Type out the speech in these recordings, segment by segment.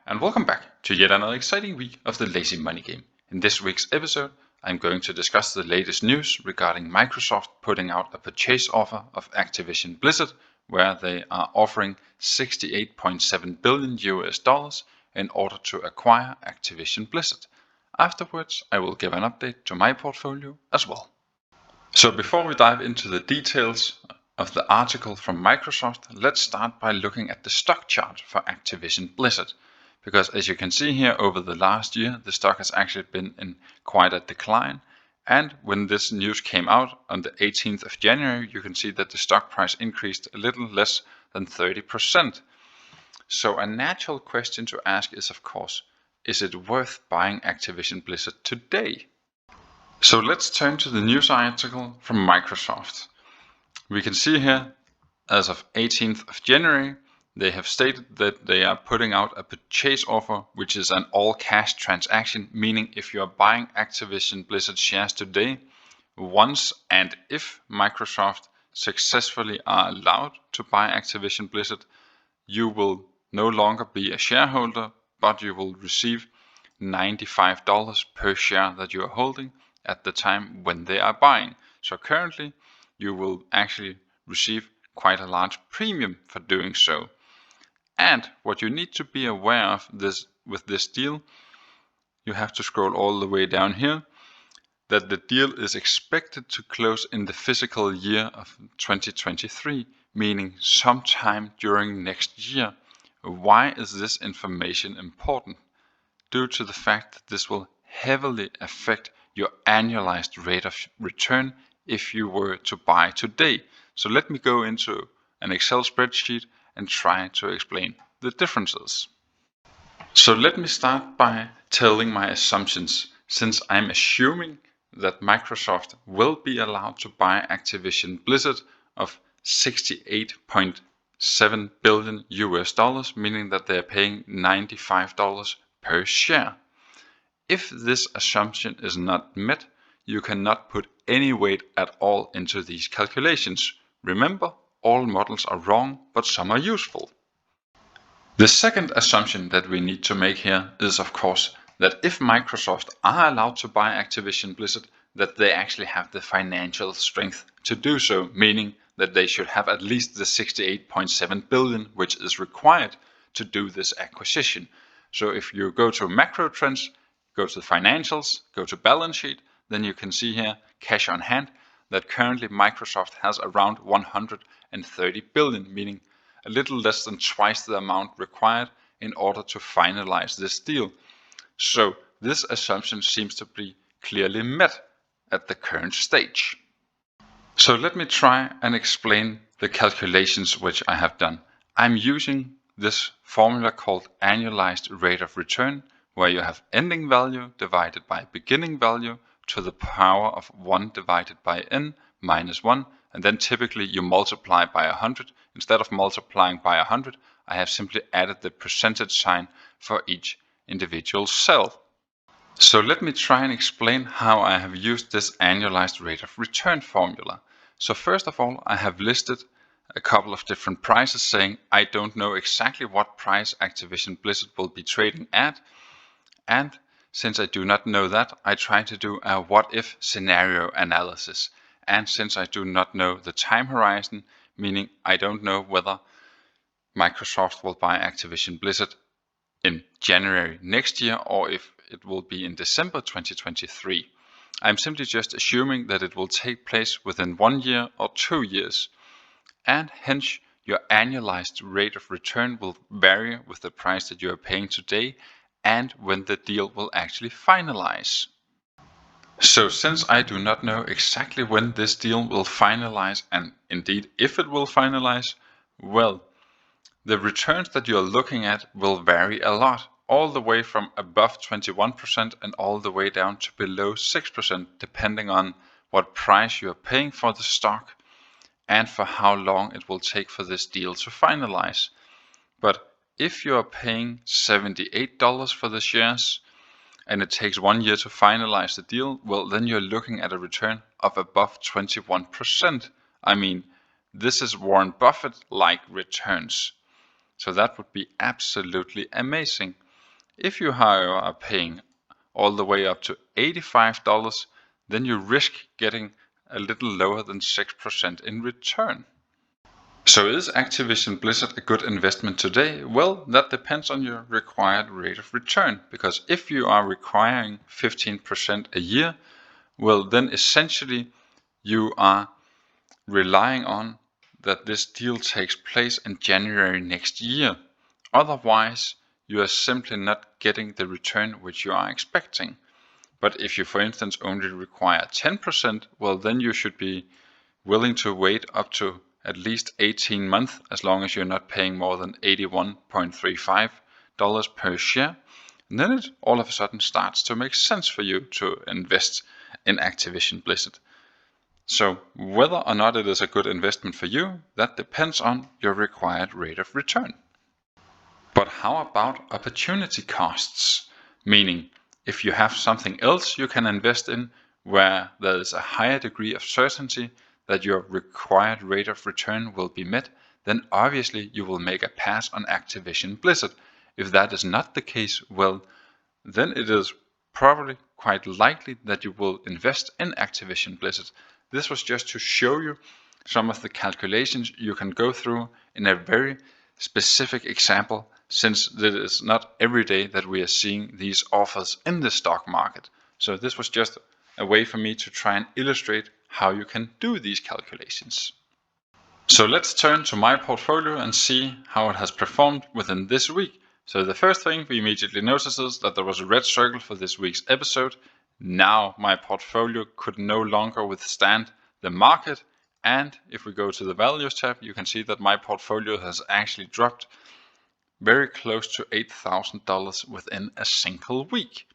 and welcome back to yet another exciting week of the Lazy Money Game. In this week's episode, I'm going to discuss the latest news regarding Microsoft putting out a purchase offer of Activision Blizzard, where they are offering $68.7 billion in order to acquire Activision Blizzard. Afterwards, I will give an update to my portfolio as well. So before we dive into the details of the article from Microsoft, let's start by looking at the stock chart for Activision Blizzard. Because as you can see here, over the last year, the stock has actually been in quite a decline. And when this news came out on the 18th of January, you can see that the stock price increased a little less than 30%. So a natural question to ask is, of course, is it worth buying Activision Blizzard today? So let's turn to the news article from Microsoft. We can see here, as of 18th of January, they have stated that they are putting out a purchase offer, which is an all-cash transaction, meaning if you are buying Activision Blizzard shares today, once and if Microsoft successfully are allowed to buy Activision Blizzard, you will no longer be a shareholder, but you will receive $95 per share that you are holding at the time when they are buying. So currently, you will actually receive quite a large premium for doing so. And what you need to be aware of with this deal, you have to scroll all the way down here, that the deal is expected to close in the fiscal year of 2023, meaning sometime during next year. Why is this information important? Due to the fact that this will heavily affect your annualized rate of return if you were to buy today. So let me go into an Excel spreadsheet and try to explain the differences. So let me start by telling my assumptions, since I'm assuming that Microsoft will be allowed to buy Activision Blizzard of $68.7 billion, meaning that they're paying $95 per share. If this assumption is not met, you cannot put any weight at all into these calculations. Remember, all models are wrong, but some are useful. The second assumption that we need to make here is, of course, that if Microsoft are allowed to buy Activision Blizzard, that they actually have the financial strength to do so, meaning that they should have at least the $68.7 billion, which is required to do this acquisition. So if you go to macro trends, go to financials, go to balance sheet, then you can see here cash on hand that currently Microsoft has around 130 billion, meaning a little less than twice the amount required in order to finalize this deal. So this assumption seems to be clearly met at the current stage. So let me try and explain the calculations which I have done. I'm using this formula called annualized rate of return, where you have ending value divided by beginning value to the power of 1 divided by n minus 1, and then typically you multiply by 100. Instead of multiplying by 100, I have simply added the percentage sign for each individual cell. So let me try and explain how I have used this annualized rate of return formula. So first of all, I have listed a couple of different prices, saying I don't know exactly what price Activision Blizzard will be trading at. And since I do not know that, I try to do a what-if scenario analysis. And since I do not know the time horizon, meaning I don't know whether Microsoft will buy Activision Blizzard in January next year or if it will be in December 2023. I'm simply just assuming that it will take place within 1 year or 2 years. And hence, your annualized rate of return will vary with the price that you are paying today and when the deal will actually finalize. So since I do not know exactly when this deal will finalize, and indeed if it will finalize, well, the returns that you're looking at will vary a lot, all the way from above 21% and all the way down to below 6%, depending on what price you're paying for the stock and for how long it will take for this deal to finalize. But if you are paying $78 for the shares, and it takes 1 year to finalize the deal, well, then you're looking at a return of above 21%. I mean, this is Warren Buffett-like returns. So that would be absolutely amazing. If you, however, are paying all the way up to $85, then you risk getting a little lower than 6% in return. So is Activision Blizzard a good investment today? Well, that depends on your required rate of return, because if you are requiring 15% a year, well, then essentially you are relying on that this deal takes place in January next year. Otherwise, you are simply not getting the return which you are expecting. But if you, for instance, only require 10%, well, then you should be willing to wait up to at least 18 months, as long as you're not paying more than $81.35 per share. And then it all of a sudden starts to make sense for you to invest in Activision Blizzard. So whether or not it is a good investment for you, that depends on your required rate of return. But how about opportunity costs? Meaning, if you have something else you can invest in where there is a higher degree of certainty that your required rate of return will be met, then obviously you will make a pass on Activision Blizzard. If that is not the case, well, then it is probably quite likely that you will invest in Activision Blizzard. This was just to show you some of the calculations you can go through in a very specific example, since it is not every day that we are seeing these offers in the stock market. So this was just a way for me to try and illustrate how you can do these calculations. So let's turn to my portfolio and see how it has performed within this week. So the first thing we immediately notice is that there was a red circle for this week's episode. Now my portfolio could no longer withstand the market, and if we go to the values tab, you can see that my portfolio has actually dropped very close to $8,000 within a single week.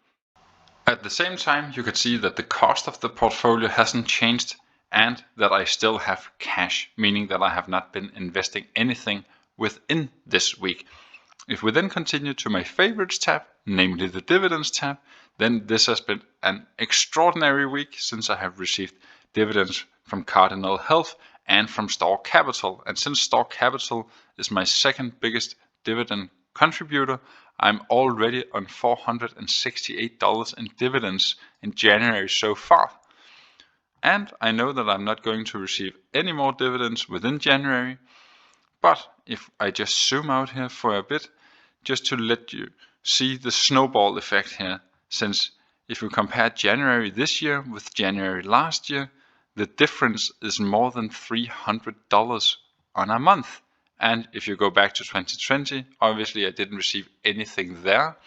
At the same time, you could see that the cost of the portfolio hasn't changed and that I still have cash, meaning that I have not been investing anything within this week. If we then continue to my favorites tab, namely the dividends tab, then this has been an extraordinary week since I have received dividends from Cardinal Health and from Store Capital. And since Store Capital is my second biggest dividend contributor, I'm already on $468 in dividends in January so far. And I know that I'm not going to receive any more dividends within January. But if I just zoom out here for a bit, just to let you see the snowball effect here, since if we compare January this year with January last year, the difference is more than $300 on a month. And if you go back to 2020, obviously I didn't receive anything there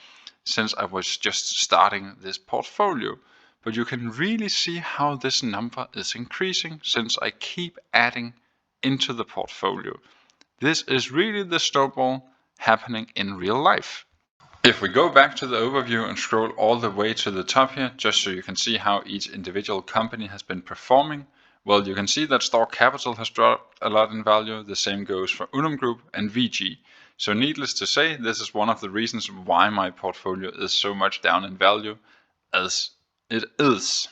since I was just starting this portfolio. But you can really see how this number is increasing since I keep adding into the portfolio. This is really the snowball happening in real life. If we go back to the overview and scroll all the way to the top here, just so you can see how each individual company has been performing, well, you can see that Store Capital has dropped a lot in value. The same goes for Unum Group and VG. So needless to say, this is one of the reasons why my portfolio is so much down in value as it is.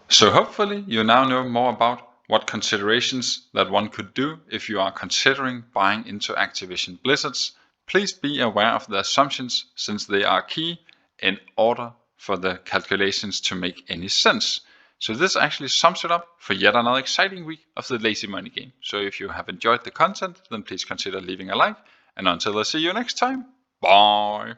So hopefully you now know more about what considerations that one could do if you are considering buying into Activision Blizzard's. Please be aware of the assumptions, since they are key in order for the calculations to make any sense. So this actually sums it up for yet another exciting week of the Lazy Money Game. So if you have enjoyed the content, then please consider leaving a like, and until I see you next time, bye!